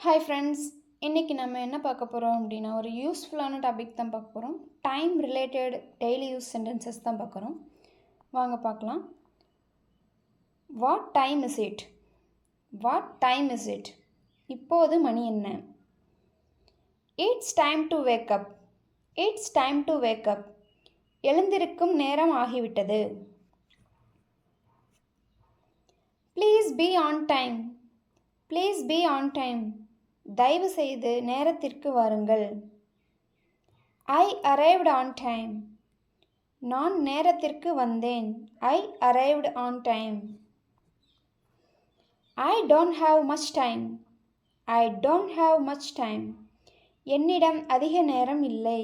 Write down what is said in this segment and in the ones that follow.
Hi friends, இன்றைக்கி நம்ம என்ன பார்க்க போகிறோம் அப்படின்னா ஒரு யூஸ்ஃபுல்லான டாபிக் தான் பார்க்க போகிறோம். Time related daily use sentences தான் பார்க்குறோம். வாங்க பார்க்கலாம். What time is it? What time is it? இப்போது மணி என்ன? It's time to wake up. It's time to wake up. எழுந்திருக்கும் நேரம் ஆகிவிட்டது. Please be on time. Please be on time. தயவு செய்து நேரத்திற்கு வாருங்கள். I arrived on time. நான் நேரத்திற்கு வந்தேன். I arrived on time. I don't have much time. I don't have much time. என்னிடம் அதிக நேரம் இல்லை.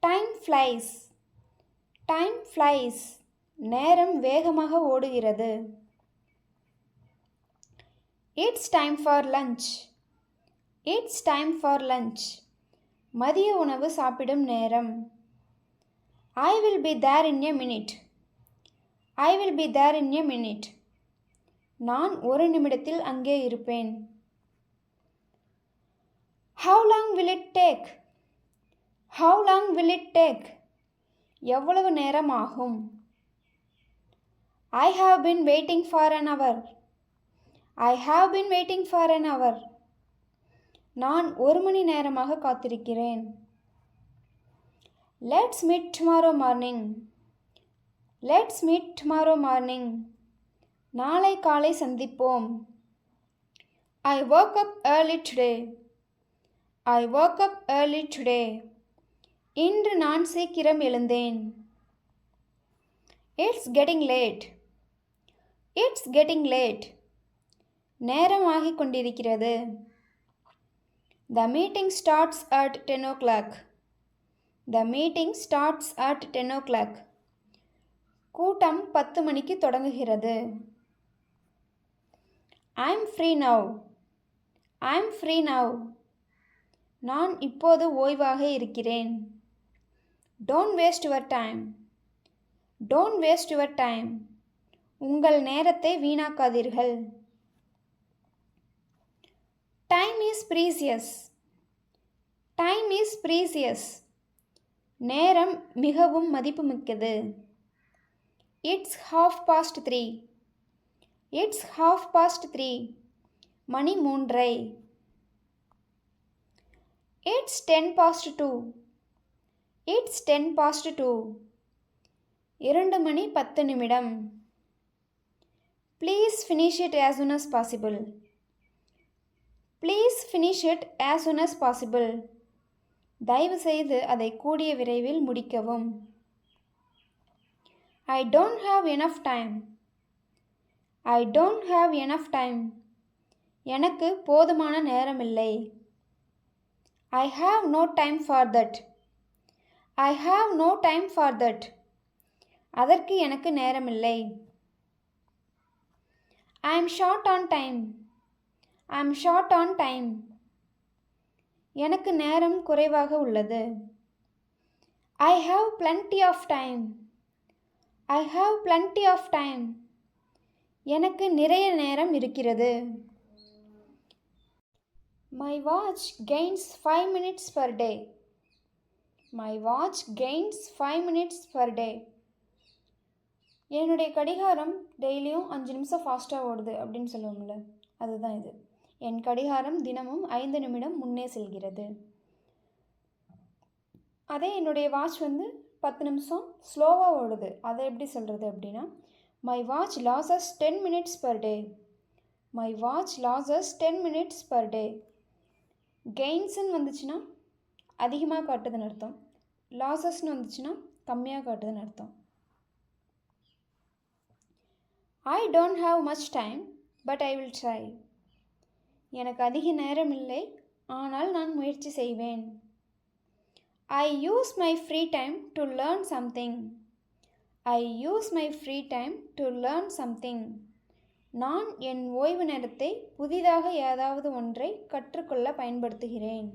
Time flies. Time flies. நேரம் வேகமாக ஓடுகிறது. It's time for lunch. It's time for lunch. மதிய உணவு சாப்பிடும் நேரம். I will be there in a minute. I will be there in a minute. நான் ஒரு நிமிடத்தில் அங்கே இருப்பேன். How long will it take? How long will it take? எவ்வளவு நேரம் ஆகும்? I have been waiting for an hour. I have been waiting for an hour. நான் ஒரு மணி நேரமாக காத்திருக்கிறேன். Let's meet tomorrow morning. Let's meet tomorrow morning. நாளை காலை சந்திப்போம். I woke up early today. I woke up early today. இன்று நான் சீக்கிரம் எழுந்தேன். It's getting late. It's getting late. நேரமாகிக் கொண்டிருக்கிறது. The meeting starts at 10 o'clock. The meeting starts at 10 o'clock. கூட்டம் 10 மணிக்கு தொடங்குகிறது. I'm free now. I'm free now. நான் இப்போது ஓய்வாக இருக்கிறேன். Don't waste your time. Don't waste your time. உங்கள் நேரத்தை வீணாக்காதீர்கள். Time is precious. Time is precious. நேரம் மிகவும் மதிப்புமிக்கது. It's 3:30. It's 3:30. Money 3:30. It's 2:10. It's 2:10. 2 மணி 10 நிமிடம். Please finish it as soon as possible. Please finish it as soon as possible. தயவு செய்து அதை கூடிய விரைவில் முடிக்கவும். I don't have enough time. I don't have enough time. எனக்கு போதுமான நேரம் இல்லை. I have no time for that. I have no time for that. அதற்கு எனக்கு நேரமில்லை. I am short on time. I am short on time. எனக்கு நேரம் குறைவாக உள்ளது. I have plenty of time. I have plenty of time. எனக்கு நிறைய நேரம் இருக்கிறது. My watch gains 5 minutes per day. My watch gains 5 minutes per day. என்னுடைய கடிகாரம் டெய்லியும் 5 நிமிஷம் ஃபாஸ்ட்டாக ஓடுது அப்படின்னு சொல்லுவோம்ல, அதுதான் இது. என் கடிகாரம் தினமும் 5 நிமிடம் முன்னே செல்கிறது. அதே என்னுடைய வாட்ச் 10 நிமிஷம் ஸ்லோவாக ஓடுது. அதை எப்படி சொல்கிறது அப்படின்னா, my watch loses 10 minutes per day. My watch loses 10 minutes per day. கெயின்ஸ்ன்னு வந்துச்சுன்னா அதிகமாக காட்டுதுன்னு அர்த்தம். லாசஸ்ன்னு வந்துச்சுன்னா கம்மியாக காட்டுதுன்னு அர்த்தம். I don't have much time but I will try. எனக்கு அதிக நேரம் இல்லை, ஆனால் நான் முயற்சி செய்வேன். I use my free time to learn something. I use my free time to learn something. நான் என் ஓய்வு நேரத்தை புதிதாக ஏதாவது ஒன்றை கற்றுக்கொள்ள பயன்படுத்துகிறேன்.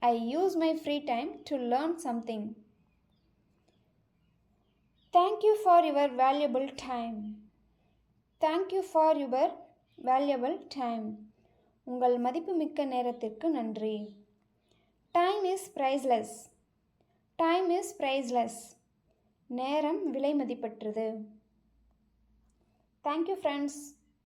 ஐ use my free time to learn something. Thank you for your valuable time. Thank you for your valuable time. உங்கள் மதிப்புமிக்க நேரத்திற்கு நன்றி. Time is priceless. Time is priceless. நேரம் விலை மதிப்பற்றது. Thank you friends.